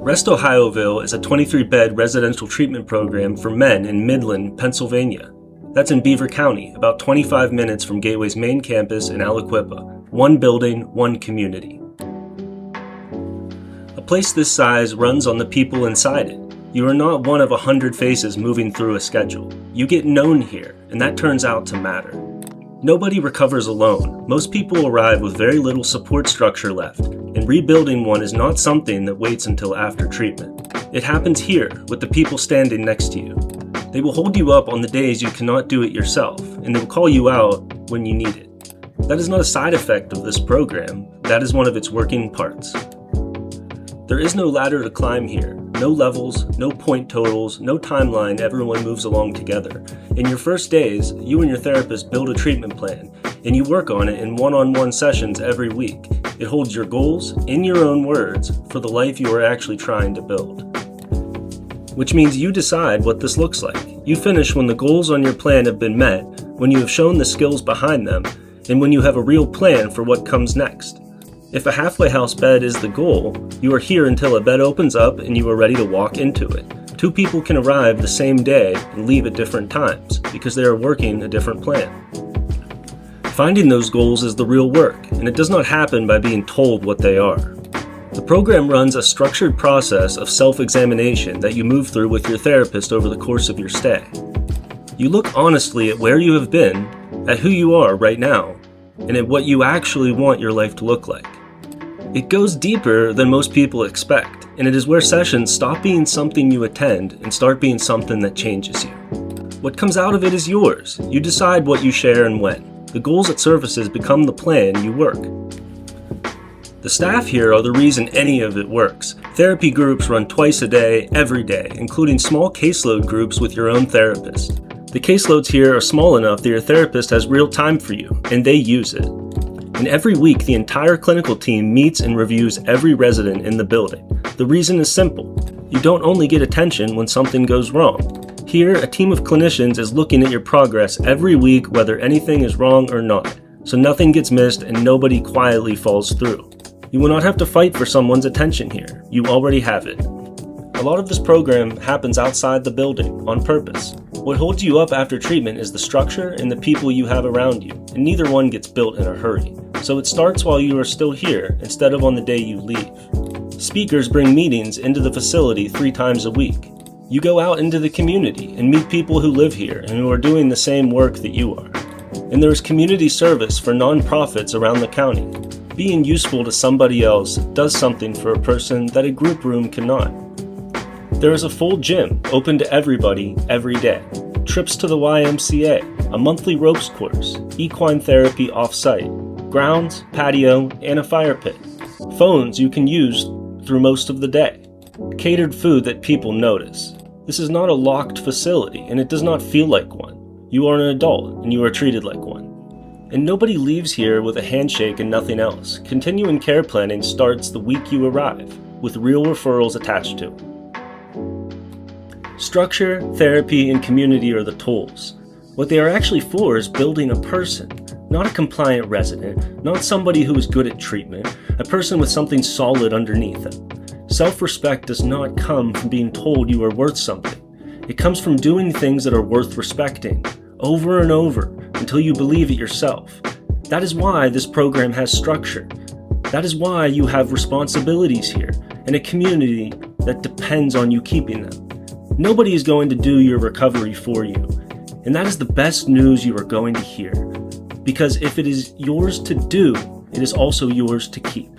Rest Ohioville is a 23-bed residential treatment program for men in Midland, Pennsylvania. That's in Beaver County, about 25 minutes from Gateway's main campus in Aliquippa. One building, one community. A place this size runs on the people inside it. You are not one of 100 faces moving through a schedule. You get known here, and that turns out to matter. Nobody recovers alone. Most people arrive with very little support structure left, and rebuilding one is not something that waits until after treatment. It happens here, with the people standing next to you. They will hold you up on the days you cannot do it yourself, and they will call you out when you need it. That is not a side effect of this program, that is one of its working parts. There is no ladder to climb here, no levels, no point totals, no timeline, everyone moves along together. In your first days, you and your therapist build a treatment plan, and you work on it in one-on-one sessions every week. It holds your goals, in your own words, for the life you are actually trying to build. Which means you decide what this looks like. You finish when the goals on your plan have been met, when you have shown the skills behind them, and when you have a real plan for what comes next. If a halfway house bed is the goal, you are here until a bed opens up and you are ready to walk into it. Two people can arrive the same day and leave at different times because they are working a different plan. Finding those goals is the real work, and it does not happen by being told what they are. The program runs a structured process of self-examination that you move through with your therapist over the course of your stay. You look honestly at where you have been, at who you are right now, and at what you actually want your life to look like. It goes deeper than most people expect, and it is where sessions stop being something you attend and start being something that changes you. What comes out of it is yours. You decide what you share and when. The goals at services become the plan you work. The staff here are the reason any of it works. Therapy groups run twice a day, every day, including small caseload groups with your own therapist. The caseloads here are small enough that your therapist has real time for you, and they use it. And every week, the entire clinical team meets and reviews every resident in the building. The reason is simple. You don't only get attention when something goes wrong. Here, a team of clinicians is looking at your progress every week, whether anything is wrong or not, so nothing gets missed and nobody quietly falls through. You will not have to fight for someone's attention here. You already have it. A lot of this program happens outside the building, on purpose. What holds you up after treatment is the structure and the people you have around you, and neither one gets built in a hurry. So it starts while you are still here, instead of on the day you leave. Speakers bring meetings into the facility 3 times a week. You go out into the community and meet people who live here and who are doing the same work that you are. And there is community service for nonprofits around the county. Being useful to somebody else does something for a person that a group room cannot. There is a full gym open to everybody every day. Trips to the YMCA, a monthly ropes course, equine therapy off-site, grounds, patio, and a fire pit. Phones you can use through most of the day. Catered food that people notice. This is not a locked facility, and it does not feel like one. You are an adult, and you are treated like one. And nobody leaves here with a handshake and nothing else. Continuing care planning starts the week you arrive, with real referrals attached to it. Structure, therapy, and community are the tools. What they are actually for is building a person, not a compliant resident, not somebody who is good at treatment, a person with something solid underneath them. Self-respect does not come from being told you are worth something. It comes from doing things that are worth respecting, over and over, until you believe it yourself. That is why this program has structure. That is why you have responsibilities here, and a community that depends on you keeping them. Nobody is going to do your recovery for you, and that is the best news you are going to hear. Because if it is yours to do, it is also yours to keep.